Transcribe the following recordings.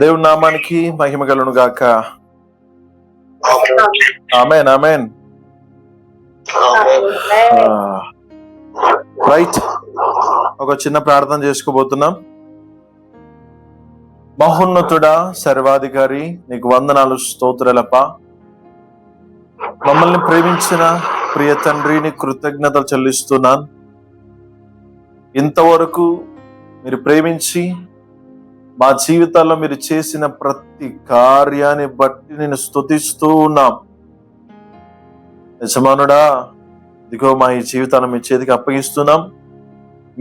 దేవుని నామానికి మహిమ కలుగును గాక. ఆమేన్ ఆమేన్. రైట్, ఒక చిన్న ప్రార్థన చేసుకోబోతున్నాం. మహోన్నతుడా, సర్వాధికారి, నీకు వందనాలు, స్తోత్రాలప్ప. మమ్మల్ని ప్రేమించిన ప్రియ తండ్రి, నీ కృతజ్ఞతలు చెల్లిస్తున్నాను. ఇంతవరకు మీరు ప్రేమించి మా జీవితాల్లో మీరు చేసిన ప్రతి కార్యాన్ని బట్టి నేను స్తుతిస్తూ ఉన్నాం. యజమానుడా, ఇదిగో మా ఈ జీవితాన్ని మీ చేతికి అప్పగిస్తున్నాం.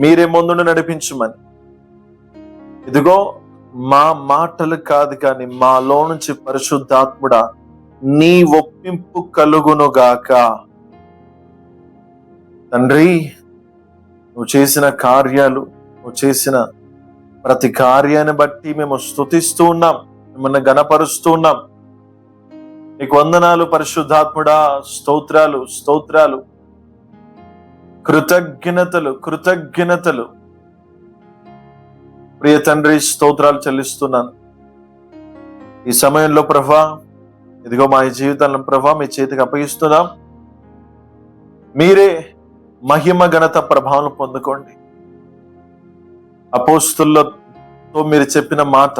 మీరే ముందుండి నడిపించమని. ఇదిగో మా మాటలు కాదు కానీ మాలో నుంచి పరిశుద్ధాత్ముడా నీ ఒప్పింపు కలుగునుగాక. తండ్రి, నువ్వు చేసిన కార్యాలు, నువ్వు చేసిన ప్రతి కార్యాన్ని బట్టి మేము స్తుతిస్తూ ఉన్నాం, మిమ్మల్ని గణపరుస్తూ ఉన్నాం. నీకు వందనాలు పరిశుద్ధాత్ముడా. స్తోత్రాలు స్తోత్రాలు, కృతజ్ఞతలు కృతజ్ఞతలు. ప్రియ తండ్రి, స్తోత్రాలు చెల్లిస్తున్నాను. ఈ సమయంలో ప్రభా, ఇదిగో మా జీవితాలను ప్రభా మీ చేతికి అప్పగిస్తున్నాం. మీరే మహిమ ఘనత ప్రభావం పొందుకోండి. అపోస్తులతో మీరు చెప్పిన మాట,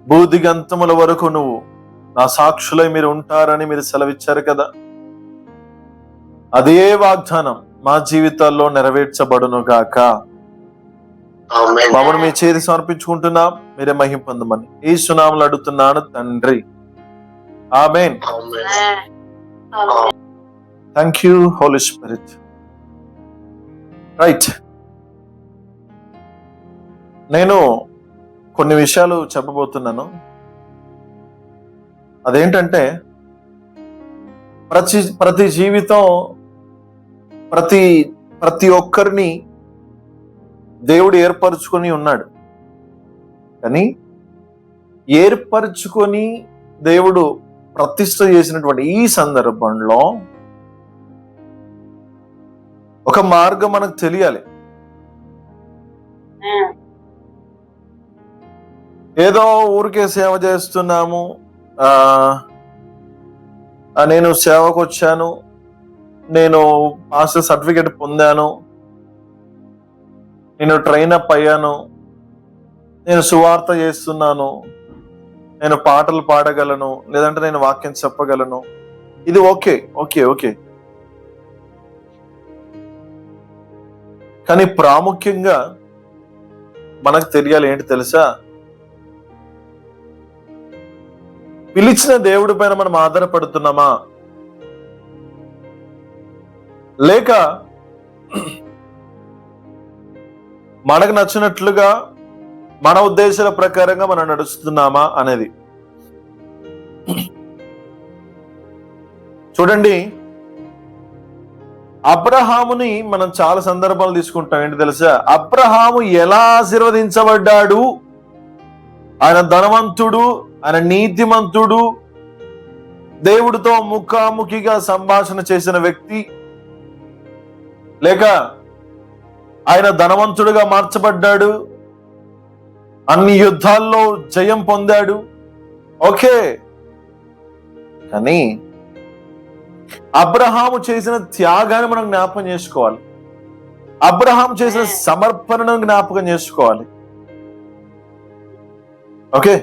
భూదిగంతముల వరకు నువ్వు నా సాక్షులై మీరు ఉంటారని మీరు సెలవిచ్చారు కదా. అదే వాగ్దానం మా జీవితాల్లో నెరవేర్చబడును గాక. మమ్మల్ని మీ చేతి సమర్పించుకుంటున్నాం, మీరే మహిమ పొందమని యేసు నామములో అడుగుతున్నాను తండ్రి. ఆమేన్. Thank you holy spirit. Right, నేను కొన్ని విషయాలు చెప్పబోతున్నాను. అదేంటంటే, ప్రతి జీవితం, ప్రతి ఒక్కరిని దేవుడు ఏర్పరచుకొని ఉన్నాడు. కానీ ఏర్పరచుకొని దేవుడు ప్రతిష్ఠ చేసినటువంటి ఈ సందర్భంలో ఒక మార్గం మనకు తెలియాలి. ఏదో ఊరికే సేవ చేస్తున్నాము, నేను సేవకు వచ్చాను, నేను మాస్టర్ సర్టిఫికేట్ పొందాను, నేను ట్రైన్ అప్ అయ్యాను, నేను సువార్త చేస్తున్నాను, నేను పాటలు పాడగలను, లేదంటే నేను వాక్యం చెప్పగలను. ఇది ఓకే ఓకే ఓకే. కానీ ప్రాముఖ్యంగా మనకు తెలియాలి ఏంటి తెలుసా? పిలిచిన దేవుడి పైన మనం ఆధారపడుతున్నామా, లేక మనకు నచ్చినట్లుగా మన ఉద్దేశాల ప్రకారంగా మనం నడుస్తున్నామా అనేది. చూడండి, అబ్రహాముని మనం చాలా సందర్భాలు తీసుకుంటాం. ఏంటి తెలుసా? అబ్రహాము ఎలా ఆశీర్వదించబడ్డాడు, ఆయన ధనవంతుడు, ఆయన నీతిమంతుడు, దేవుడితో ముఖాముఖిగా సంభాషణ చేసిన వ్యక్తి, లేక ఆయన ధనవంతుడుగా మార్చబడ్డాడు, అన్ని యుద్ధాల్లో జయం పొందాడు. ఓకే, కానీ అబ్రహాము చేసిన త్యాగాన్ని మనం జ్ఞాపకం చేసుకోవాలి. అబ్రహాం చేసిన సమర్పణను జ్ఞాపకం చేసుకోవాలి. ఓకే,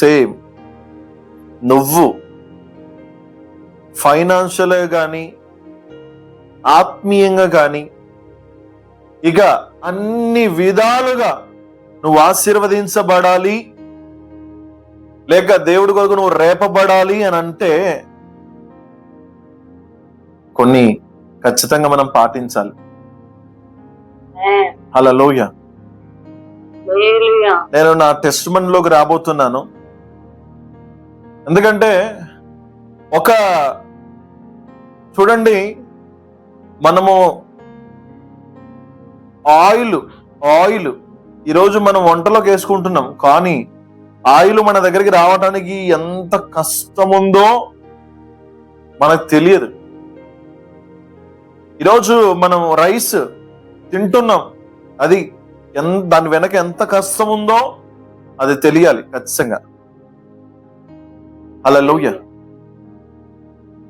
సేమ్ నువ్వు ఫైనాన్షియల్గా కానీ ఆత్మీయంగా కానీ ఇక అన్ని విధాలుగా నువ్వు ఆశీర్వదించబడాలి, లేక దేవుడి కొరకు నువ్వు రేపబడాలి అని అంటే కొన్ని ఖచ్చితంగా మనం పాటించాలి. హల్లెలూయా. నేను నా టెస్టిమనీ లోకి రాబోతున్నాను. ఎందుకంటే చూడండి, మనము ఆయిల్ ఈరోజు మనం వంటలోకి వేసుకుంటున్నాం, కానీ ఆయిల్ మన దగ్గరికి రావడానికి ఎంత కష్టముందో మనకు తెలియదు. ఈరోజు మనం రైస్ తింటున్నాం, అది దాని వెనక ఎంత కష్టం ఉందో అది తెలియాలి ఖచ్చితంగా. హల్లెలూయా.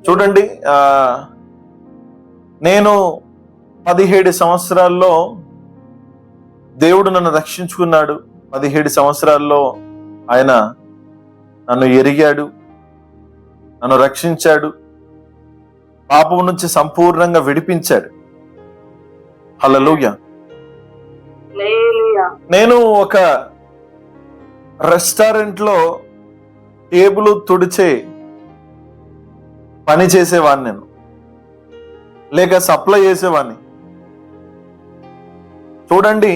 చూడండి, నేను 17 సంవత్సరాల్లో దేవుడు నన్ను రక్షించుకున్నాడు. 17 సంవత్సరాల్లో ఆయన నన్ను ఎరిగాడు, నన్ను రక్షించాడు, పాపం నుంచి సంపూర్ణంగా విడిపించాడు. హల్లెలూయా. నేను ఒక రెస్టారెంట్ లో టేబుల్ తుడిచే పని చేసేవాడిని, నేను లేక సప్లై చేసేవాడిని. చూడండి,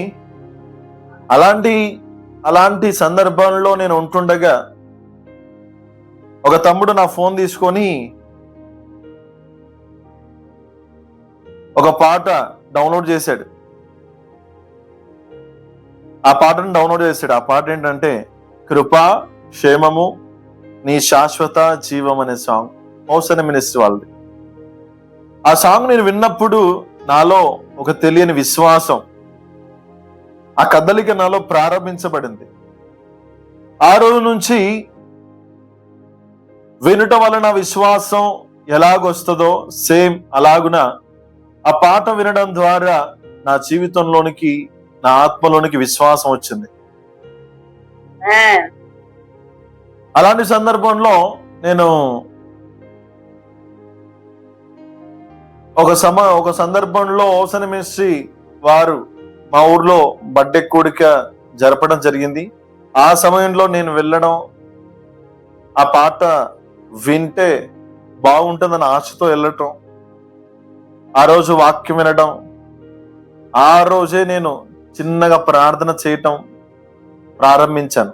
అలాంటి సందర్భంలో నేను ఉంటుండగా ఒక తమ్ముడు నా ఫోన్ తీసుకొని ఒక పాట డౌన్లోడ్ చేశాడు. ఆ పాటను డౌన్లోడ్ చేశాడు. ఆ పాట ఏంటంటే కృపా క్షేమము నీ శాశ్వత జీవం అనే సాంగ్, మోసన మినిస్ట్రీ వాళ్ళది. ఆ సాంగ్ నేను విన్నప్పుడు నాలో ఒక తెలియని విశ్వాసం, ఆ కదలిక నాలో ప్రారంభించబడింది. ఆ రోజు నుంచి వినుట వలన విశ్వాసం ఎలాగొస్తుందో సేమ్ అలాగున ఆ పాట వినడం ద్వారా నా జీవితంలోనికి, నా ఆత్మలోనికి విశ్వాసం వచ్చింది. అలాంటి సందర్భంలో నేను ఒక సందర్భంలో ఓసన మినిస్ట్రీ వారు మా ఊర్లో బర్త్డే కూడిక జరపడం జరిగింది. ఆ సమయంలో నేను వెళ్ళడం, ఆ పాట వింటే బాగుంటుందని ఆశతో వెళ్ళటం, ఆ రోజు వాక్యం వినడం, ఆ రోజే నేను చిన్నగా ప్రార్థన చేయటం ప్రారంభించాను.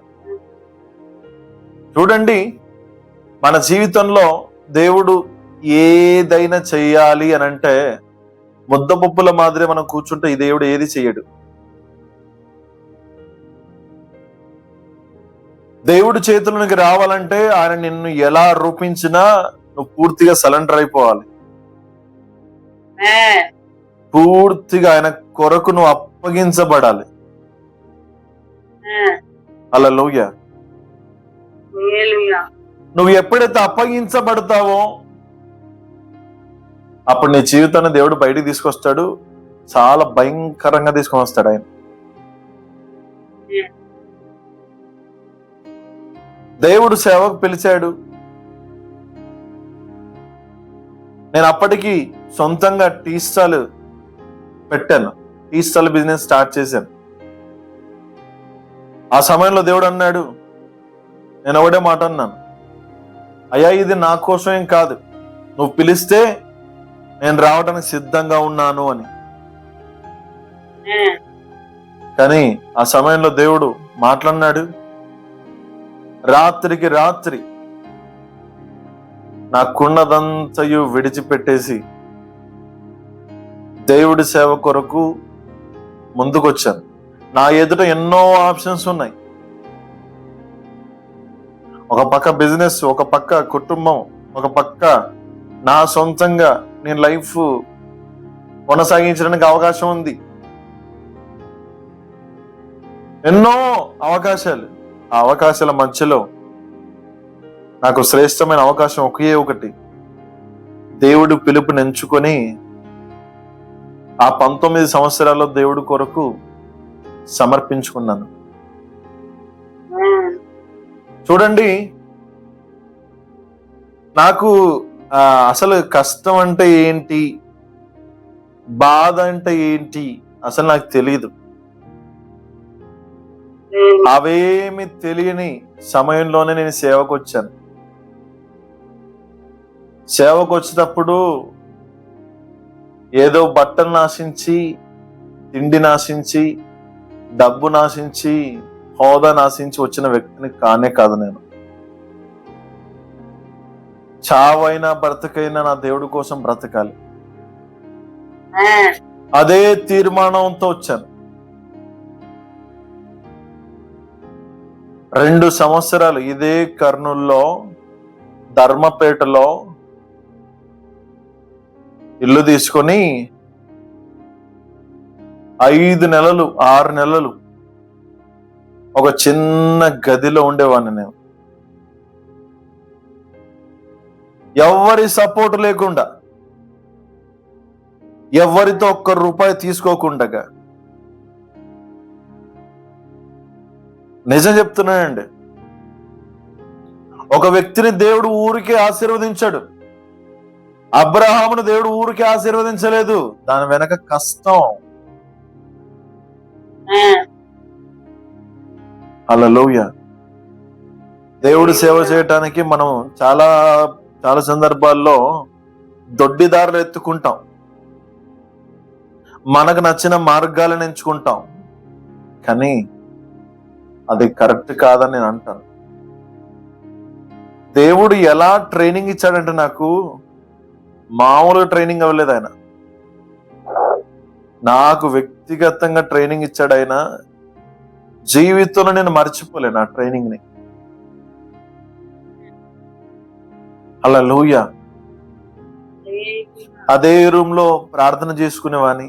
చూడండి, మన జీవితంలో దేవుడు ఏదైనా చెయ్యాలి అని అంటే ముద్దపప్పుల మాదిరి మనం కూర్చుంటే ఈ దేవుడు ఏది చెయ్యడు. దేవుడి చేతులకు రావాలంటే ఆయన నిన్ను ఎలా రూపించినా నువ్వు పూర్తిగా సరెండర్ అయిపోవాలి. పూర్తిగా ఆయన కొరకు నువ్వు అప్పగించబడాలి. హల్లెలూయా. నువ్వు ఎప్పుడైతే అప్పగించబడతావో అప్పుడు నీ జీవితాన్ని దేవుడు బయటికి తీసుకొస్తాడు, చాలా భయంకరంగా తీసుకొని వస్తాడు ఆయన. దేవుడు సేవకు పిలిచాడు. నేను అప్పటికి సొంతంగా టీ స్టాల్ పెట్టాను, టీ స్టాల్ బిజినెస్ స్టార్ట్ చేశాను. ఆ సమయంలో దేవుడు అన్నాడు, నేను ఒకటే మాట అన్నాను, అయ్యా ఇది నా కోసం ఏం కాదు, నువ్వు పిలిస్తే నేను రావడానికి సిద్ధంగా ఉన్నాను అని. కానీ ఆ సమయంలో దేవుడు మాట్లాడినాడు. రాత్రికి రాత్రి నాకున్నదంతయు విడిచిపెట్టేసి దేవుడి సేవ కొరకు ముందుకొచ్చాను. నా ఎదుట ఎన్నో ఆప్షన్స్ ఉన్నాయి. ఒక పక్క బిజినెస్, ఒక పక్క కుటుంబం, ఒక పక్క నా సొంతంగా నేను లైఫ్ కొనసాగించడానికి అవకాశం ఉంది. ఎన్నో అవకాశాలు. ఆ అవకాశాల మధ్యలో నాకు శ్రేష్టమైన అవకాశం ఒకే ఒకటి, దేవుడు పిలుపుని ఎంచుకొని ఆ 19 సంవత్సరాల్లో దేవుడి కొరకు సమర్పించుకున్నాను. చూడండి, నాకు అసలు కష్టం అంటే ఏంటి, బాధ అంటే ఏంటి అసలు నాకు తెలియదు. అవేమి తెలియని సమయంలోనే నేను సేవకు వచ్చాను. సేవకు వచ్చేటప్పుడు ఏదో బట్టలు నాశించి, తిండి నాశించి, డబ్బు నాశించి, హోదా నాశించి వచ్చిన వ్యక్తిని కానే కాదు నేను. చావైనా బ్రతకైనా నా దేవుడి కోసం బ్రతకాలి, అదే తీర్మానంతో వచ్చాను. 2 సంవత్సరాలు ఇదే కర్నూల్లో ధర్మపేటలో ఇల్లు తీసుకొని 5 నెలలు 6 నెలలు ఒక చిన్న గదిలో ఉండేవాడిని నేను. ఎవరి సపోర్ట్ లేకుండా, ఎవరితో ఒక్క రూపాయి తీసుకోకుండా, నిజం చెప్తున్నానండి, ఒక వ్యక్తిని దేవుడు ఊరికే ఆశీర్వదించాడు. అబ్రహామును దేవుడు ఊరికే ఆశీర్వదించలేదు, దాని వెనక కష్టం. హల్లెలూయా. దేవుడు సేవ చేయటానికి మనం చాలా చాలా సందర్భాల్లో దొడ్డిదారులు ఎత్తుకుంటాం, మనకు నచ్చిన మార్గాలను ఎంచుకుంటాం, కానీ అది కరెక్ట్ కాదని నేను అంటాను. దేవుడు ఎలా ట్రైనింగ్ ఇచ్చాడంటే, నాకు మామూలుగా ట్రైనింగ్ అవ్వలేదు ఆయన, నాకు వ్యక్తిగతంగా ట్రైనింగ్ ఇచ్చాడు ఆయన. జీవితంలో నేను మర్చిపోలేను ఆ ట్రైనింగ్ ని. హల్లెలూయా. అదే రూమ్ లో ప్రార్థన చేసుకునేవాని,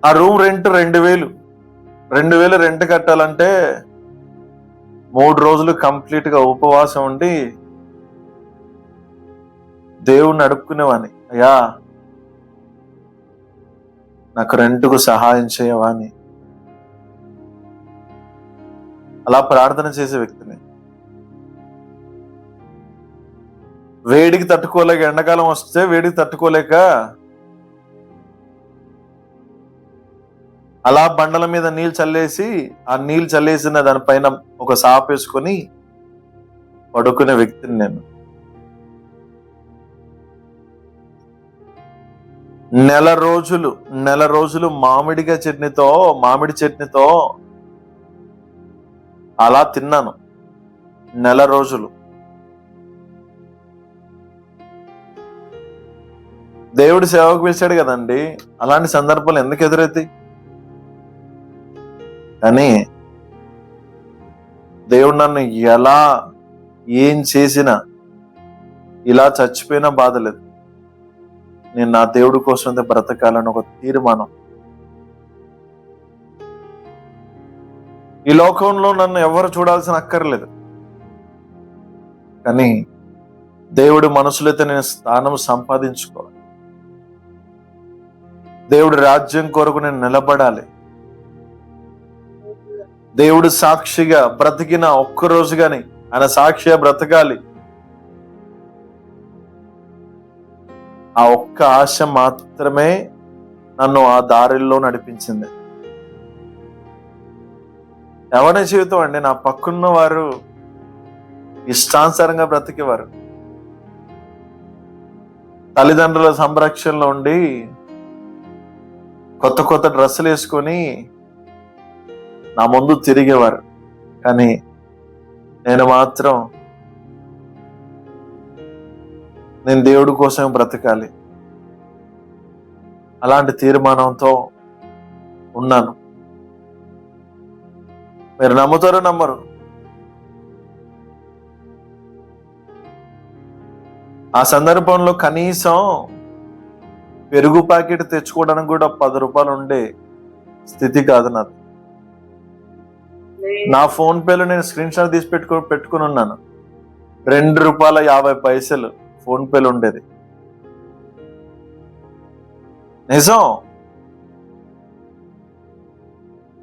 ఆ రూమ్ రెంట్ 2000 రెంట్ కట్టాలంటే 3 రోజులు కంప్లీట్ గా ఉపవాసం ఉండి దేవుణ్ణి అడుక్కునేవాని, అయ్యా నాకు రెంట్కు సహాయం చేయవాని. అలా ప్రార్థన చేసే వ్యక్తిని. వేడికి తట్టుకోలేక, ఎండాకాలం వస్తే వేడికి తట్టుకోలేక అలా బండల మీద నీళ్ళు చల్లేసి, ఆ నీళ్ళు చల్లేసిన దానిపైన ఒక సాప్ వేసుకొని పడుకునే వ్యక్తిని నేను. నెల రోజులు మామిడి చట్నీతో అలా తిన్నాను. నెల రోజులు. దేవుడు సేవకు పిలిచాడు కదండి, అలాంటి సందర్భాలు ఎందుకు ఎదురవుతాయి? కానీ దేవుడు నన్ను ఎలా ఏం చేసినా, ఇలా చచ్చిపోయినా బాధ లేదు, నేను నా దేవుడి కోసం బ్రతకాలని ఒక తీర్మానం. ఈ లోకంలో నన్ను ఎవరు చూడాల్సిన అక్కర్లేదు, కానీ దేవుడి మనసులో అయితే నేను స్థానం సంపాదించుకోవాలి. దేవుడి రాజ్యం కొరకు నేను నిలబడాలి. దేవుడు సాక్షిగా బ్రతికిన ఒక్కరోజు గాని ఆయన సాక్షిగా బ్రతకాలి. ఆ ఒక్క ఆశ మాత్రమే నన్ను ఆ దారిలో నడిపించింది. ఎవరి జీవితం అండి, నా పక్కన్న వారు ఇష్టానుసారంగా బ్రతికేవారు. తల్లిదండ్రుల సంరక్షణలో ఉండి కొత్త డ్రెస్సులు వేసుకొని నా ముందు తిరిగేవారు, కానీ నేను మాత్రం నేను దేవుడి కోసం బ్రతకాలి అలాంటి తీర్మానంతో ఉన్నాను. మీరు నమ్ముతారో నమ్మరు, ఆ సందర్భంలో కనీసం పెరుగు ప్యాకెట్ తెచ్చుకోవడానికి కూడా 10 రూపాయలు ఉండే స్థితి కాదు నాది. నా ఫోన్ పేలో నేను స్క్రీన్ షాట్ తీసి పెట్టుకుని ఉన్నాను. ₹2.50 ఫోన్ పేలో ఉండేది. నిజం.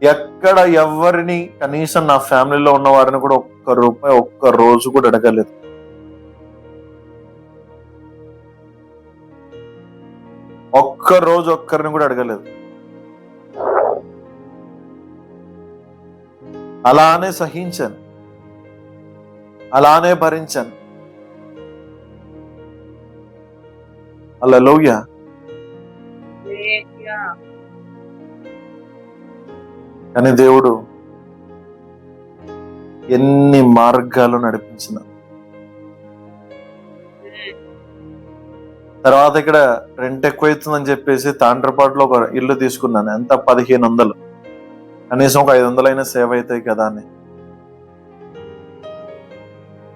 ఎక్కడ ఎవరిని, కనీసం నా ఫ్యామిలీలో ఉన్న వారిని కూడా ఒక్క రోజు కూడా అడగలేదు. ఒక్కరిని కూడా అడగలేదు. అలానే సహించాను, అలానే భరించాను. హల్లెలూయా. కానీ దేవుడు ఎన్ని మార్గాలు నడిపించిన తర్వాత ఇక్కడ రెంట్ ఎక్కువైతుందని చెప్పేసి తాండ్రపాటులో ఒక ఇల్లు తీసుకున్నాను. ఎంత? 1500. కనీసం ఒక 500 అయినా సేవ్ అవుతాయి కదా అని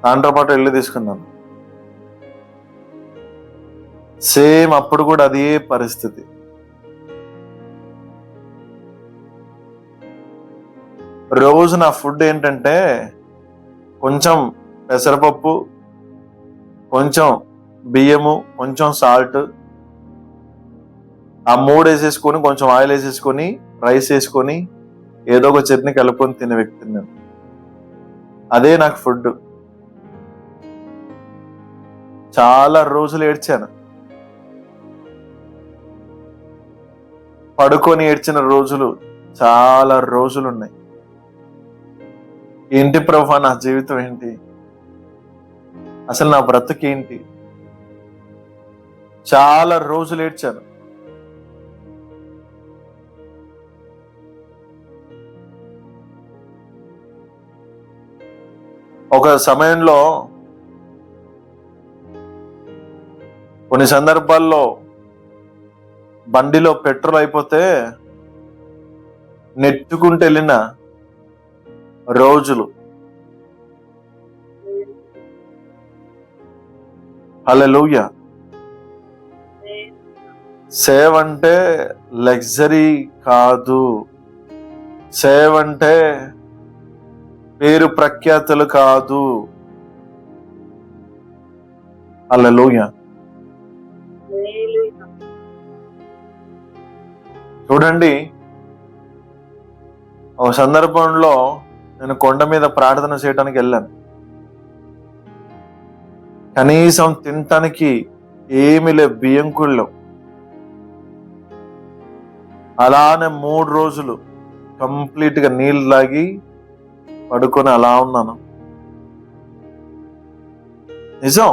తాండ్రపాటు ఇల్లు తీసుకున్నాను. సేమ్ అప్పుడు కూడా అదే పరిస్థితి. రోజు నా ఫుడ్ ఏంటంటే కొంచెం పెసరపప్పు, కొంచెం బియ్యము, కొంచెం సాల్ట్, ఆ 3 వేసేసుకొని కొంచెం ఆయిల్ వేసేసుకొని రైస్ వేసుకొని ఏదో ఒక చట్నీ కలుపుకొని తినే వ్యక్తిని నేను. అదే నాకు ఫుడ్. చాలా రోజులు ఏడ్చాను, పడుకొని ఏడ్చిన రోజులు చాలా రోజులు ఉన్నాయి. ఏంటి ప్రభా నా జీవితం ఏంటి, అసలు నా బ్రతుకేంటి, చాలా రోజులు ఏడ్చాను. ఒక సమయంలో కొన్ని సందర్భాల్లో బండిలో పెట్రోల్ అయిపోతే నెట్టుకుంటూ వెళ్ళిన రోజులు. హల్లెలూయా. సేవ అంటే లగ్జరీ కాదు, సేవ అంటే పేరు ప్రఖ్యాతులు కాదు. హల్లెలూయా. చూడండి, ఒక సందర్భంలో నేను కొండ మీద ప్రార్థన చేయడానికి వెళ్ళాను. కనీసం తినటానికి ఏమి లే, బియ్యం కూడా. అలానే 3 రోజులు కంప్లీట్ గా నీళ్ళు తాగి పడుకొని అలా ఉన్నాను. నిజం,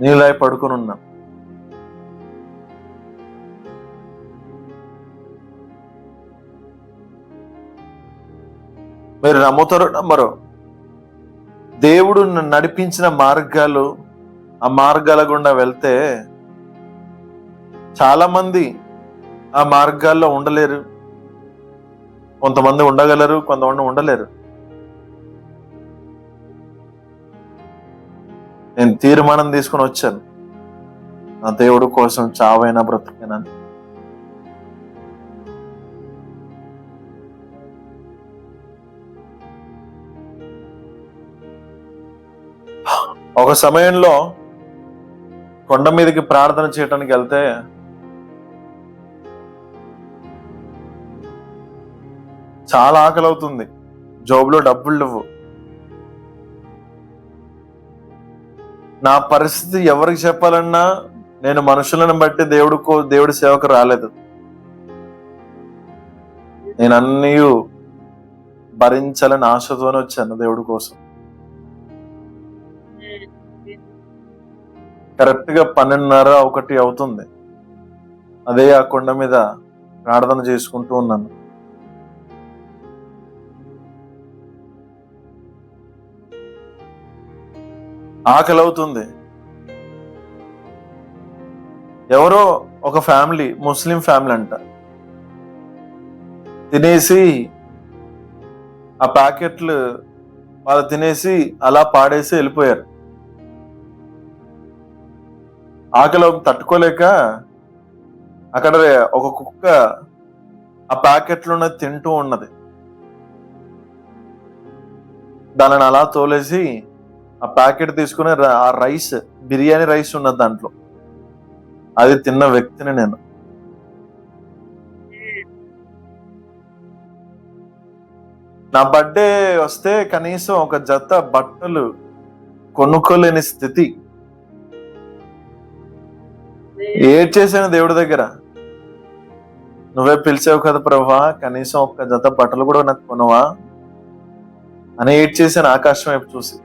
నీళ్ళై పడుకొని ఉన్నాను. మీరు నమ్ముతారో నమ్మరో, దేవుడు నడిపించిన మార్గాలు, ఆ మార్గాల గుండా వెళ్తే చాలా మంది ఆ మార్గాల్లో ఉండలేరు. కొంతమంది ఉండగలరు, కొంతమంది ఉండలేరు. నేను తీర్మానం తీసుకుని వచ్చాను, నా దేవుడు కోసం చావైనా బ్రతుకేనని. ఒక సమయంలో కొండ మీదకి ప్రార్థన చేయడానికి వెళ్తే చాలా ఆకలి అవుతుంది, జోబులో డబ్బులు లేవు. నా పరిస్థితి ఎవరికి చెప్పాలన్నా నేను మనుషులను బట్టి దేవుడి సేవకు రాలేదు. నేను అన్నీ భరించాలని ఆశతోనే వచ్చాను దేవుడి కోసం. కరెక్ట్ గా 12:30-1 అవుతుంది. అదే ఆ కొండ మీద ప్రార్థన చేసుకుంటూ ఉన్నాను. ఆకలి అవుతుంది. ఎవరో ఒక ఫ్యామిలీ, ముస్లిం ఫ్యామిలీ అంట, తినేసి ఆ ప్యాకెట్లు వాళ్ళు తినేసి అలా పాడేసి వెళ్ళిపోయారు. ఆకలి తట్టుకోలేక అక్కడ ఒక కుక్క ఆ ప్యాకెట్లోనే తింటూ ఉన్నది. దానిని అలా తోలేసి ఆ ప్యాకెట్ తీసుకుని ఆ రైస్, బిర్యానీ రైస్ ఉన్నది దాంట్లో, అది తిన్న వ్యక్తిని నేను. నా బర్త్డే వస్తే కనీసం ఒక జత బట్టలు కొనుక్కోలేని స్థితి. ఏడ్చేసాను దేవుడి దగ్గర, నువ్వే పిలిచావు కదా ప్రభా, కనీసం ఒక్క జత బట్టలు కూడా నాకు కొనవా అని ఏడ్చేసాను ఆకాశం వైపు చూసి.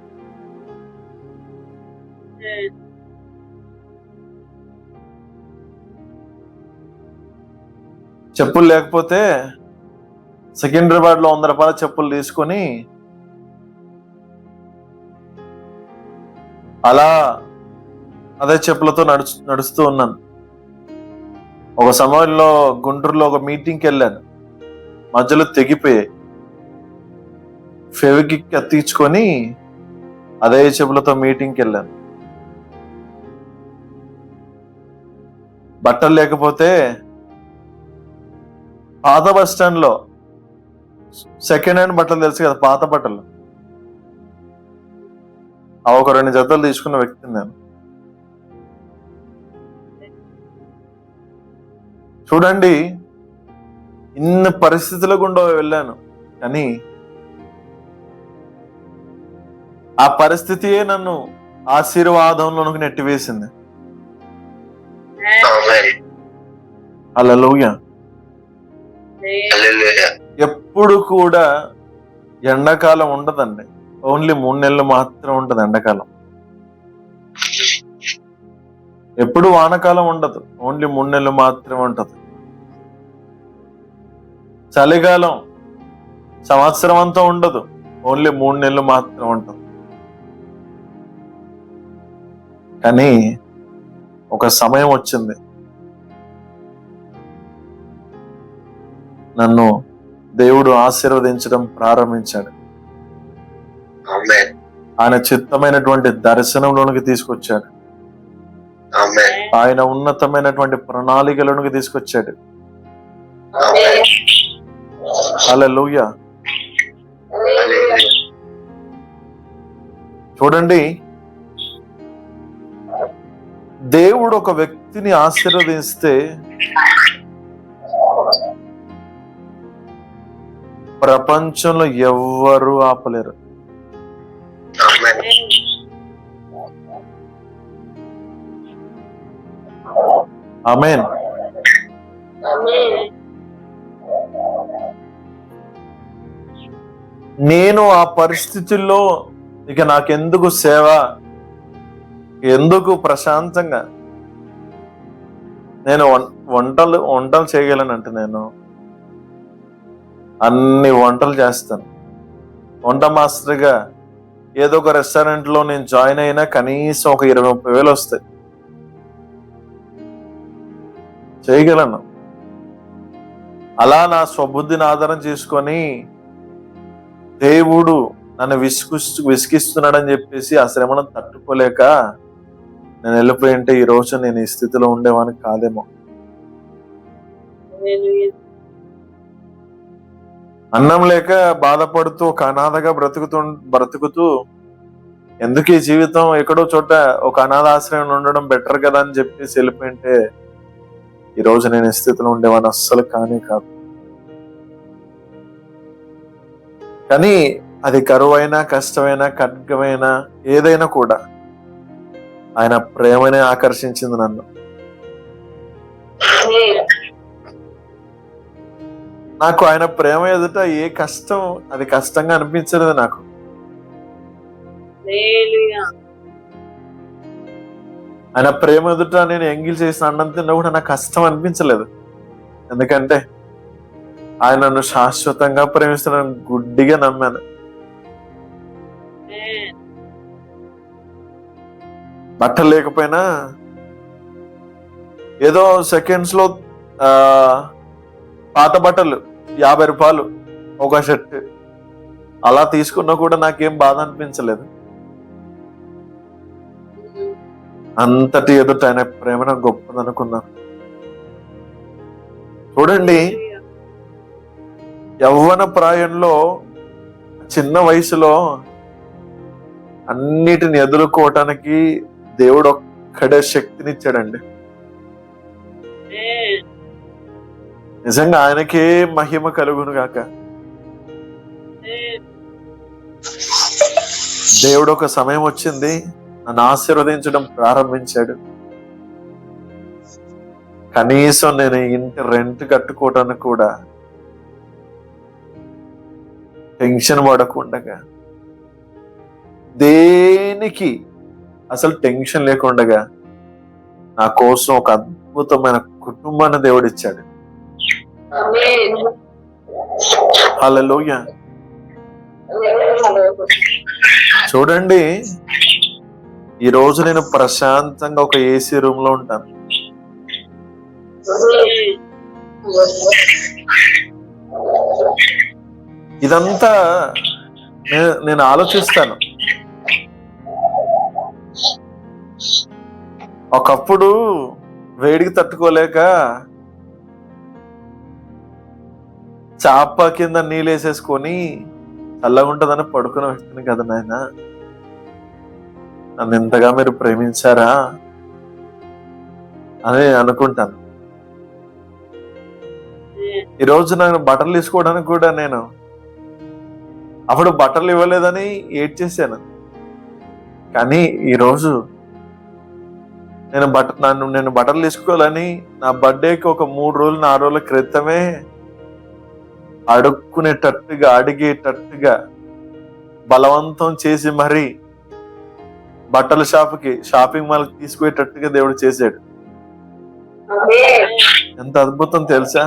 చెప్పులు లేకపోతే సికింద్రాబాద్ లో 100 రూపాయల చెప్పులు తీసుకొని అలా అదే చెప్పులతో నడుస్తూ ఉన్నాను. ఒక సమయంలో గుంటూరులో ఒక మీటింగ్కి వెళ్ళాను, మధ్యలో తెగిపోయాయి. ఫెవికిక్ అతికించుకొని అదే చెప్పులతో మీటింగ్కి వెళ్ళాను. బట్టలు లేకపోతే పాత బస్ స్టాండ్ లో సెకండ్ హ్యాండ్ బట్టలు తెలుసు కదా, పాత బట్టలు, ఆ ఒక 2 జతలు తీసుకున్న వ్యక్తిని నేను. చూడండి, ఇన్ని పరిస్థితుల గుండా వెళ్ళాను, కానీ ఆ పరిస్థితియే నన్ను ఆశీర్వాదంలోనికి నెట్టివేసింది. హల్లెలూయా. ఎప్పుడు కూడా ఎండాకాలం ఉండదండి, ఓన్లీ 3 నెలలు మాత్రం ఉంటది ఎండాకాలం. ఎప్పుడు వానకాలం ఉండదు, ఓన్లీ 3 నెలలు మాత్రమే ఉంటది. చలికాలం సంవత్సరం అంతా ఉండదు, ఓన్లీ 3 నెలలు మాత్రం ఉంటది. కానీ ఒక సమయం వచ్చింది, నన్ను దేవుడు ఆశీర్వదించడం ప్రారంభించాడు. ఆయన చిత్తమైనటువంటి దర్శనంలోనికి తీసుకొచ్చాడు. ఆయన ఉన్నతమైనటువంటి ప్రణాళికలోనికి తీసుకొచ్చాడు. హల్లెలూయా. చూడండి, దేవుడు ఒక వ్యక్తిని ఆశీర్వదిస్తే ప్రపంచంలో ఎవ్వరూ ఆపలేరు. ఆమేన్. నేను ఆ పరిస్థితుల్లో ఇక నాకెందుకు సేవ, ఎందుకు ప్రశాంతంగా నేను వంటలు చేయగలనంటే నేను అన్ని వంటలు చేస్తాను. వంట మాస్టర్గా ఏదో ఒక రెస్టారెంట్ లో నేను జాయిన్ అయినా కనీసం ఒక 20-30 వేలు వస్తాయి, చేయగలను. అలా నా స్వబుద్ధిని ఆధారం చేసుకొని దేవుడు నన్ను విసిగిస్తున్నాడని చెప్పేసి ఆ శ్రమను తట్టుకోలేక నేను వెళ్ళిపోయి ఉంటే ఈ రోజు నేను ఈ స్థితిలో ఉండేవాని కాదేమో. అన్నం లేక బాధపడుతూ ఒక అనాథగా బ్రతుకుతూ ఎందుకు ఈ జీవితం, ఎక్కడో చోట ఒక అనాథాశ్రయంలో ఉండడం బెటర్ కదా అని చెప్పేసి వెళ్ళిపోయింటే ఈ రోజు నేను ఈ స్థితిలో ఉండేవాని అస్సలు కానే కాదు. కానీ అది కరువైనా, కష్టమైనా, ఖడ్గమైనా, ఏదైనా కూడా ఆయన ప్రేమనే ఆకర్షించింది నన్ను. నాకు ఆయన ప్రేమ ఎదుట ఏ కష్టం అది కష్టంగా అనిపించలేదు నాకు. ఆయన ప్రేమ ఎదుట నేను ఎంగిల్ చేసిన అన్నం తిన్నా కూడా నాకు కష్టం అనిపించలేదు. ఎందుకంటే ఆయన నన్ను శాశ్వతంగా ప్రేమిస్తున్నాను, గుడ్డిగా నమ్మాను. బట్టలు లేకపోయినా ఏదో సెకండ్స్ లో పాత బట్టలు 50 రూపాయలు ఒక షర్ట్ అలా తీసుకున్నా కూడా నాకేం బాధ అనిపించలేదు. అంతటి ఎదుట ఆయన ప్రేమ నాకు గొప్పదనుకున్నాను. చూడండి, యవ్వన ప్రాయంలో చిన్న వయసులో అన్నిటిని ఎదుర్కోవటానికి దేవుడు ఒక్కడే శక్తినిచ్చాడండి. నిజంగా ఆయనకే మహిమ కలుగును గాక. దేవుడు ఒక సమయం వచ్చింది, నన్ను ఆశీర్వదించడం ప్రారంభించాడు. కనీసం నేను ఇంటి రెంట్ కట్టుకోవటానికి కూడా టెన్షన్ పడకుండగా, దేనికి అసలు టెన్షన్ లేకుండగా నా కోసం ఒక అద్భుతమైన కుటుంబాన్ని దేవుడు ఇచ్చాడు. హల్లెలూయా. చూడండి, ఈ రోజు నేను ప్రశాంతంగా ఒక ఏసీ రూమ్ లో ఉంటాను. ఇదంతా నేను ఆలోచిస్తాను, ఒకప్పుడు వేడికి తట్టుకోలేక చాప కింద నీళ్ళు వేసేసుకొని చల్లగా ఉంటుందని పడుకున్న వ్యక్తిని కదా నాయన. నన్ను ఎంతగా మీరు ప్రేమించారా అని అనుకుంటాను. ఈరోజు నేను బట్టలు తీసుకోవడానికి కూడా నేను అప్పుడు బట్టలు ఇవ్వలేదని ఏడ్చేసాను. కానీ ఈరోజు నేను బట్టలు తీసుకోవాలని నా బర్త్డేకి ఒక 3 రోజులు 4 రోజుల క్రితమే అడిగేటట్టుగా బలవంతం చేసి మరి బట్టల షాపింగ్ మాల్ తీసుకుపోయేటట్టుగా దేవుడు చేశాడు. ఎంత అద్భుతం తెలుసా?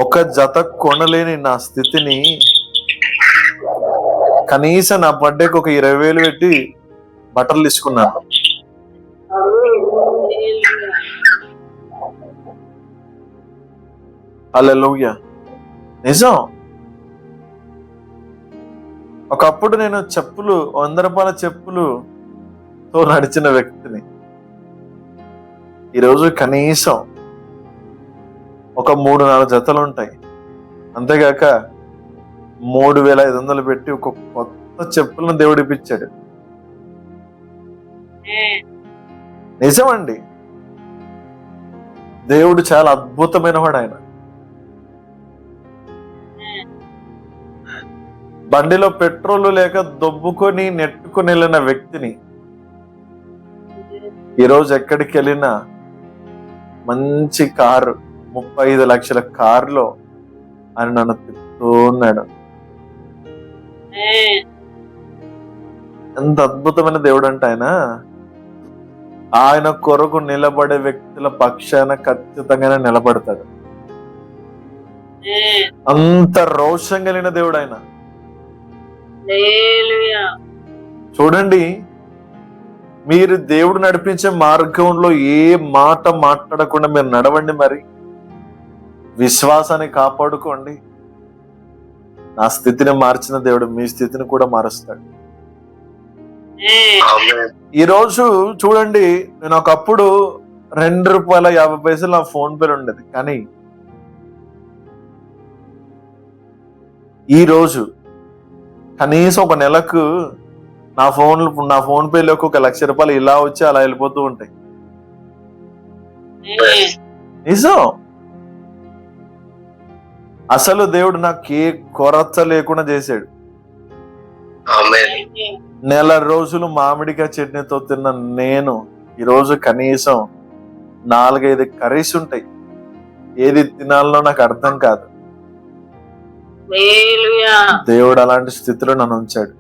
ఒక జత కొనలేని నా స్థితిని కనీసం నా బర్త్డేకి ఒక 20,000 పెట్టి బట్టలు తీసుకున్నాను. హల్లెలూయా. నిజం. ఒకప్పుడు నేను 100 రూపాయల చెప్పులుతో నడిచిన వ్యక్తిని ఈరోజు కనీసం ఒక 3-4 జతలు ఉంటాయి. అంతేగాక 3,500 పెట్టి ఒక కొత్త చెప్పులను దేవుడు ఇప్పించాడు. నిజమండి. దేవుడు చాలా అద్భుతమైన వాడు. ఆయన బండిలో పెట్రోల్ లేక దొబ్బుకొని నెట్టుకుని వెళ్ళిన వ్యక్తిని ఈరోజు ఎక్కడికి వెళ్ళినా మంచి కారు, 35 లక్షల కారులో ఆయన నన్ను తిప్పుతూ ఉన్నాడు. ఎంత అద్భుతమైన దేవుడు అంటే ఆయన కొరకు నిలబడే వ్యక్తుల పక్షాన ఖచ్చితంగానే నిలబడతాడు. అంత రోషం కలిగిన దేవుడు ఆయన. చూడండి, మీరు దేవుడు నడిపించే మార్గంలో ఏ మాట మాట్లాడకుండా మీరు నడవండి. మరి విశ్వాసాన్ని కాపాడుకోండి. నా స్థితిని మార్చిన దేవుడు మీ స్థితిని కూడా మారుస్తాడు. ఈరోజు చూడండి, నేను ఒకప్పుడు ₹2.50 నా ఫోన్ పేలు ఉండేది. కానీ ఈరోజు కనీసం ఒక నెలకు నా ఫోన్ పేలోకి ఒక ₹1,00,000 ఇలా వచ్చి అలా వెళ్ళిపోతూ ఉంటాయి. నిజం. అసలు దేవుడు నాకు ఏ కొరత లేకుండా చేశాడు. నెల రోజులు మామిడికాయ చట్నీతో తిన్న నేను ఈరోజు కనీసం 4-5 కర్రీస్ ఉంటాయి. ఏది తినాలనో నాకు అర్థం కాదు. దేవుడు అలాంటి స్థితిలో నన్ను ఉంచాడు.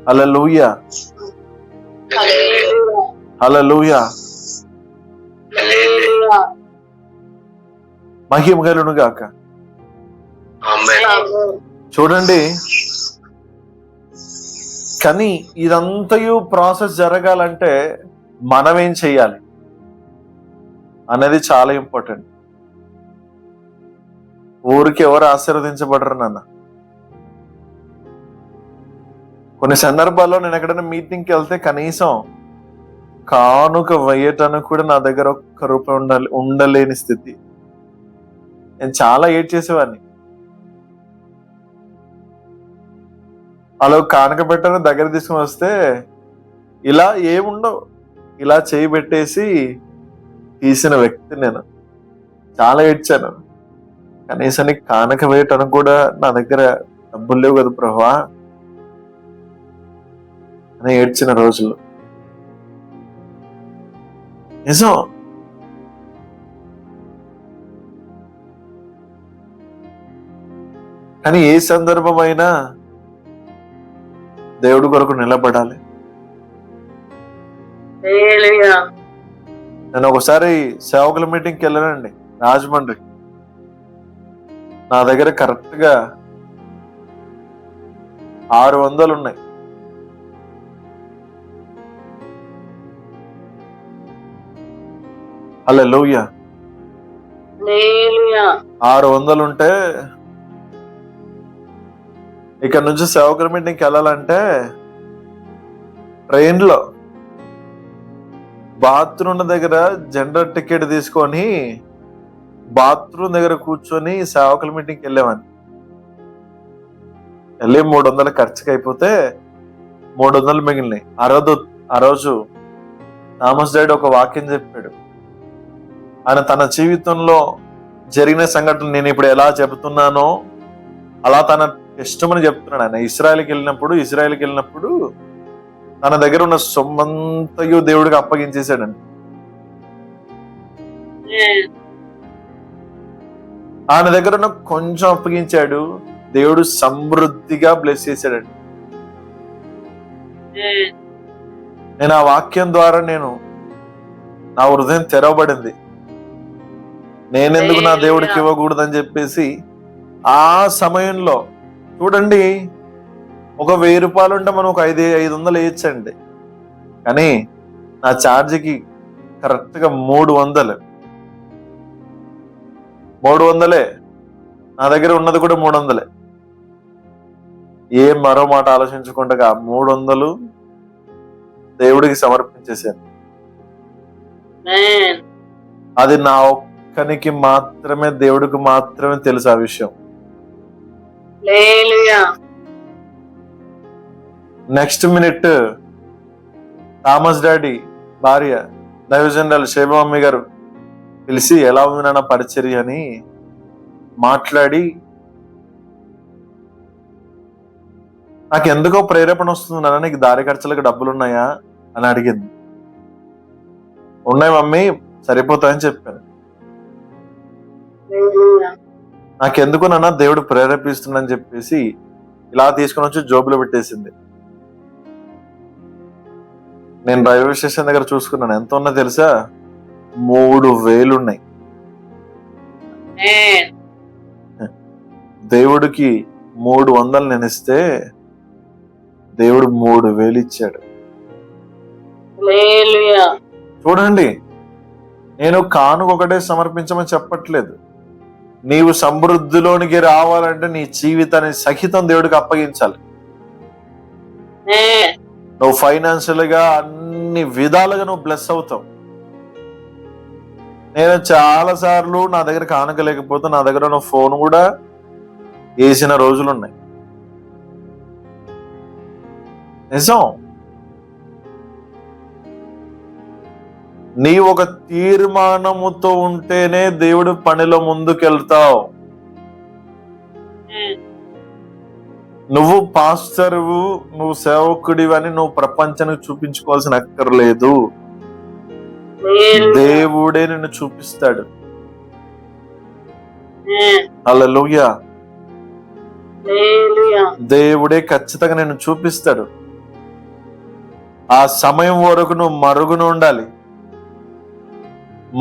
హల్లెలూయా, హల్లెలూయా. మహిమ కలుగును గాక. చూడండి, కానీ ఇదంతయు ప్రాసెస్ జరగాలంటే మనం ఏం చెయ్యాలి అనేది చాలా ఇంపార్టెంట్. ఊరికి ఎవరు ఆశీర్వదించబడరు నాన్న. కొన్ని సందర్భాల్లో నేను ఎక్కడైనా మీటింగ్కి వెళ్తే కనీసం కానుక వేయటానికి కూడా నా దగ్గర ₹1 ఉండలేని స్థితి. నేను చాలా ఏడ్ చేసేవాడిని. అలా కానుక పెట్టని దగ్గర తీసుకుని వస్తే ఇలా ఏముండవు, ఇలా చేయి పెట్టేసి తీసిన వ్యక్తి నేను. చాలా ఏడ్చాను. కనీసం కానుక వేయటానికి కూడా నా దగ్గర డబ్బులు లేవు కదా ప్రభువా అని ఏడ్చిన రోజులు. నిజం. కానీ ఏ సందర్భమైనా దేవుడి కొరకు నిలబడాలి. నేను ఒకసారి సేవకుల మీటింగ్కి వెళ్ళానండి, రాజమండ్రి. నా దగ్గర కరెక్ట్ గా 600 ఉన్నాయి. హల్లెలూయా. 600 ఉంటే ఇక్కడ నుంచి సేవకుల మీటింగ్కి వెళ్ళాలంటే ట్రైన్లో బాత్రూమ్ దగ్గర జనరల్ టికెట్ తీసుకొని బాత్రూమ్ దగ్గర కూర్చొని సేవకుల మీటింగ్కి వెళ్ళామని. వెళ్ళి 300 ఖర్చుకి అయిపోతే 300 మిగిలినాయి. ఆ రోజు థామస్ డాడీ ఒక వాక్యం చెప్పాడు. ఆయన తన జీవితంలో జరిగిన సంఘటన నేను ఇప్పుడు ఎలా చెబుతున్నానో అలా తన ఇష్టమని చెప్తున్నాడు. ఆయన ఇజ్రాయెల్కి వెళ్ళినప్పుడు తన దగ్గర ఉన్న సొమ్మంతయు దేవుడికి అప్పగించేశాడండి. ఆయన దగ్గర ఉన్న కొంచెం అప్పగించాడు, దేవుడు సమృద్ధిగా బ్లెస్ చేశాడండి. నేను ఆ వాక్యం ద్వారా నా హృదయం తెరవబడింది. నేనెందుకు నా దేవుడికి ఇవ్వకూడదని చెప్పేసి ఆ సమయంలో చూడండి, ఒక 1000 రూపాయలు ఉంటే మనం ఒక 500 వేయచ్చండి. కానీ నా ఛార్జీకి కరెక్ట్ గా 300. నా దగ్గర ఉన్నది కూడా 300. మరో మాట ఆలోచించకుండా 300 దేవుడికి సమర్పించేశాను. అది నా ఒక్కనికి మాత్రమే, దేవుడికి మాత్రమే తెలుసు ఆ విషయం. నెక్స్ట్ మినిట్ థామస్ డాడీ భార్య దైవజనరాలు శేభమమ్మి గారు పిలిచి ఎలా ఉంది నాన్న పరిచర్య అని మాట్లాడి, నాకు ఎందుకో ప్రేరేపణ వస్తుంది నాన్న, నీకు దారి ఖర్చులకు డబ్బులు ఉన్నాయా అని అడిగింది. ఉన్నాయి మమ్మీ, సరిపోతాయని చెప్పాను. నాకెందుకు నాన్న దేవుడు ప్రేరేపిస్తుందని చెప్పేసి ఇలా తీసుకుని వచ్చి జోబులో పెట్టేసింది. నేను రైల్వే స్టేషన్ దగ్గర చూసుకున్నాను, ఎంత ఉన్నా తెలుసా? 3000 ఉన్నాయి. దేవుడికి 300 నేను ఇస్తే దేవుడు 3000 ఇచ్చాడు. చూడండి, నేను కానుక ఒకటే సమర్పించమని చెప్పట్లేదు. నీవు సమృద్ధిలోనికి రావాలంటే నీ జీవితాన్ని సహితం దేవుడికి అప్పగించాలి. నువ్వు ఫైనాన్షియల్ గా అన్ని విధాలుగా నువ్వు బ్లెస్ అవుతావు. నేను చాలా సార్లు నా దగ్గర కానుక లేకపోతే నా దగ్గర ఉన్న ఫోన్ కూడా వేసిన రోజులున్నాయి. నిజం. నీ ఒక తీర్మానముతో ఉంటేనే దేవుడు పనిలో ముందుకెళ్తావు. నువ్వు పాస్టర్వు, నువ్వు సేవకుడివి అని నువ్వు ప్రపంచానికి చూపించుకోవాల్సిన అక్కర్లేదు. దేవుడే నిన్ను చూపిస్తాడు. హల్లెలూయా. దేవుడే ఖచ్చితంగా నిన్ను చూపిస్తాడు. ఆ సమయం వరకు నువ్వు మరుగున ఉండాలి.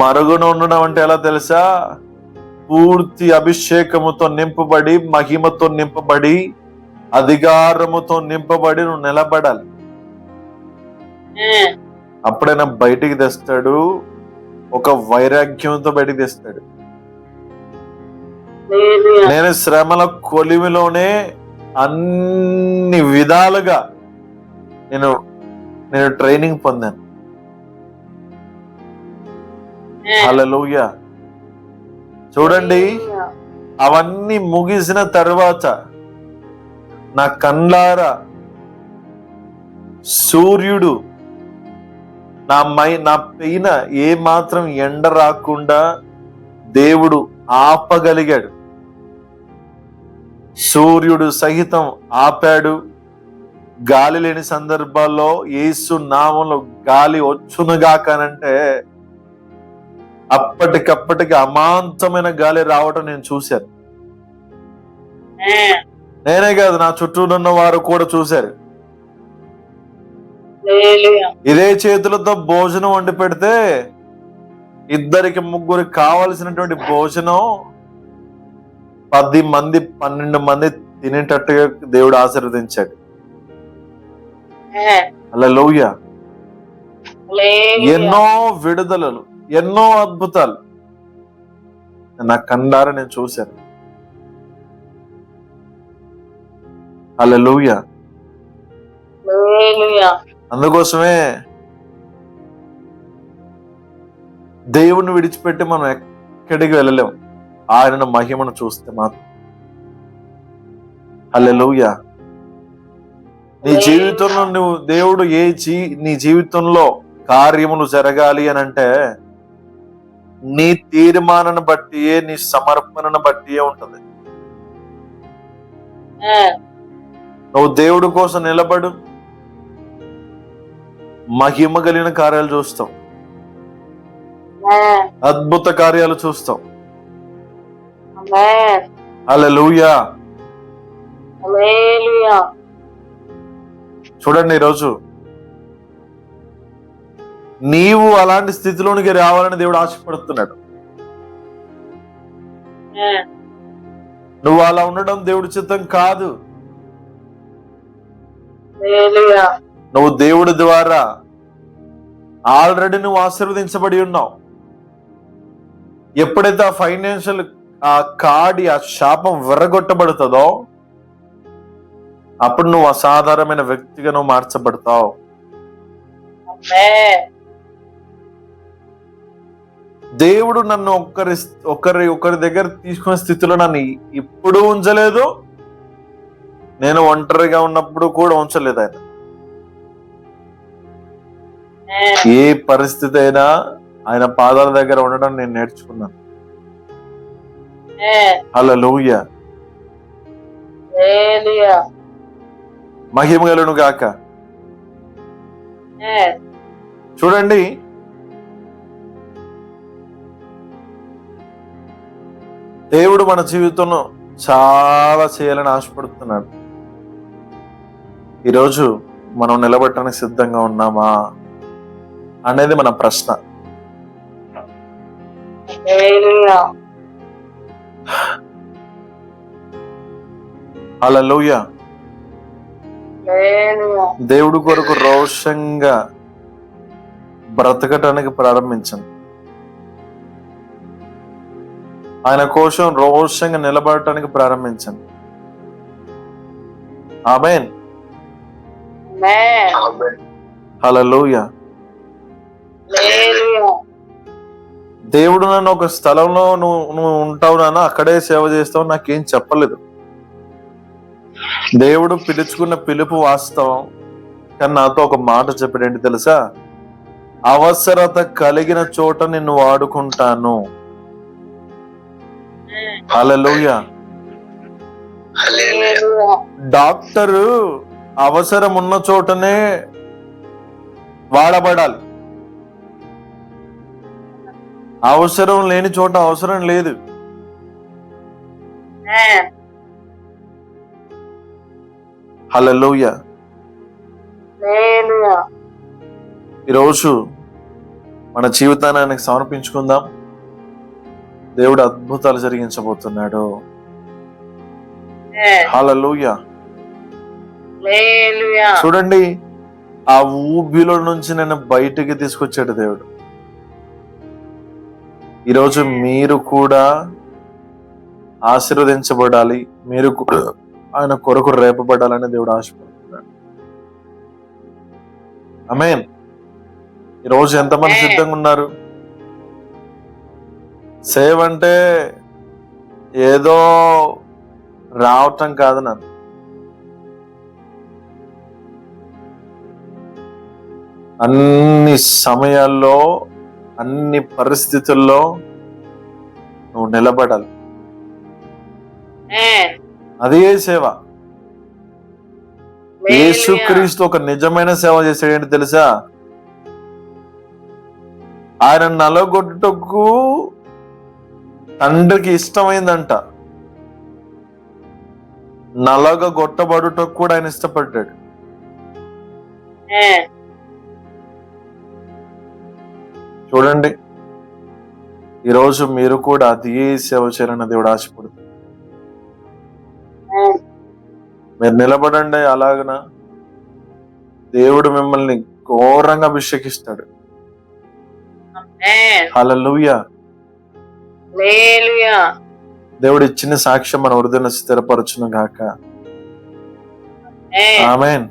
మరుగున ఉండడం అంటే ఎలా తెలుసా? పూర్తి అభిషేకముతో నింపబడి, మహిమతో నింపబడి, అధికారముతో నింపబడి నువ్వు నిలబడాలి. అప్పుడైనా బయటికి తెస్తాడు, ఒక వైరాగ్యంతో బయటికి తెస్తాడు. నేను శ్రమల కొలిమిలోనే అన్ని విధాలుగా నేను ట్రైనింగ్ పొందాను. హల్లెలూయా. చూడండి, అవన్నీ ముగిసిన తర్వాత నా కళ్ళారా సూర్యుడు నా పైన ఏ మాత్రం ఎండ రాకుండా దేవుడు ఆపగలిగాడు. సూర్యుడు సహితం ఆపాడు. గాలి లేని సందర్భాల్లో యేసు నామంలో గాలి వచ్చునుగాకనంటే అప్పటికప్పటికి అమాంతమైన గాలి రావటం నేను చూశాను. నేనే కాదు, నా చుట్టూ ఉన్న వారు కూడా చూశారు. ఇదే చేతులతో భోజనం వండి పెడితే 2-3 కావలసినటువంటి భోజనం 10 మంది 12 మంది తినేటట్టుగా దేవుడు ఆశీర్వదించాడు. హల్లెలూయా. ఎన్నో విడుదలలు, ఎన్నో అద్భుతాలు నా కళ్ళారా నేను చూశాను. హల్లెలూయా. అందుకోసమే దేవుని విడిచిపెట్టి మనం ఎక్కడికి వెళ్ళలేం, ఆయన మహిమను చూస్తే మాత్రం. హల్లెలూయా. నీ జీవితంలో నువ్వు దేవుడు నీ జీవితంలో కార్యములు జరగాలి అని అంటే నీ తీర్మానాన్ని బట్టియే, నీ సమర్పణను బట్టియే ఉంటుంది. నువ్వు దేవుడి కోసం నిలబడు, మహిమ కలిగిన కార్యాలు చూస్తావు, అద్భుత కార్యాలు చూస్తావు. హల్లెలూయా. చూడండి, ఈరోజు నీవు అలాంటి స్థితిలోనికి రావాలని దేవుడు ఆశపడుతున్నాడు. నువ్వు అలా ఉండడం దేవుడి చిత్తం కాదు. నువ్వు దేవుడి ద్వారా ఆల్రెడీ నువ్వు ఆశీర్వదించబడి ఉన్నావు. ఎప్పుడైతే ఆ ఫైనాన్షియల్ ఆ శాపం విరగొట్టబడుతుందో అప్పుడు నువ్వు అసాధారణమైన వ్యక్తిగా నువ్వు మార్చబడతావు. దేవుడు నన్ను ఒకరి దగ్గర తీసుకునే స్థితిలో నన్ను ఇప్పుడు ఉంచలేదు, నేను ఒంటరిగా ఉన్నప్పుడు కూడా ఉంచలేదు. ఆయన ఏ పరిస్థితి అయినా ఆయన పాదాల దగ్గర ఉండడం నేను నేర్చుకున్నాను. హల్లెలూయా. మహిమ కలుగును గాక. చూడండి, దేవుడు మన జీవితంలో చాలా చేయాలని ఆశపడుతున్నాడు. ఈరోజు మనం నిలబడటానికి సిద్ధంగా ఉన్నామా అనేది మన ప్రశ్న. హల్లెలూయా. దేవుడి కొరకు రోషంగా బ్రతకటానికి ప్రారంభించండి. ఆయన కోసం రోషంగా నిలబడటానికి ప్రారంభించండి. ఆమేన్. హల్లెలూయా. దేవుడు నన్ను ఒక స్థలంలో నువ్వు ఉంటావు నాన్న, అక్కడే సేవ చేస్తావు నాకేం చెప్పలేదు. దేవుడు పిలుచుకున్న పిలుపు వాస్తవం, కానీ నాతో ఒక మాట చెప్పాడు. ఏంటి తెలుసా? అవసరత కలిగిన చోట నిన్ను వాడుకుంటాను. హల్లెలూయా. డాక్టరు అవసరం ఉన్న చోటనే వాడబడాలి, అవసరం లేని చోట అవసరం లేదు. హల్లెలూయా. ఈరోజు మన జీవితాన్ని ఆయనకు సమర్పించుకుందాం. దేవుడు అద్భుతాలు జరిగించబోతున్నాడు. హల్లెలూయా. చూడండి, ఆ ఊబిలో నుంచి నేను బయటికి తీసుకొచ్చాడు దేవుడు. ఈరోజు మీరు కూడా ఆశీర్వదించబడాలి, మీరు ఆయన కొరకు రేపబడాలని దేవుడు ఆశపడుతున్నాడు. ఆమేన్. ఈరోజు ఎంతమంది సిద్ధంగా ఉన్నారు? సేవ అంటే ఏదో రావటం కాదు నన్ను. అన్ని సమయాల్లో, అన్ని పరిస్థితుల్లో నువ్వు నిలబడాలి. అదే సేవ. యేసుక్రీస్తు ఒక నిజమైన సేవ చేశాడు. ఏంటి తెలుసా? ఆయన నలగొట్టుటకు తండ్రికి ఇష్టమైందంట, నలగొట్టబడుటకు కూడా ఆయన ఇష్టపడ్డాడు. చూడండి, ఈరోజు మీరు కూడా అదే సేవ చేయాలని దేవుడు ఆశపడుతుంది. మీరు నిలబడండి. అలాగన దేవుడు మిమ్మల్ని ఘోరంగా అభిషేకిస్తాడు. హల్లెలూయా. దేవుడు ఇచ్చిన సాక్ష్యం మన హృదయాన్ని స్థిరపరచును గాక. ఆమేన్.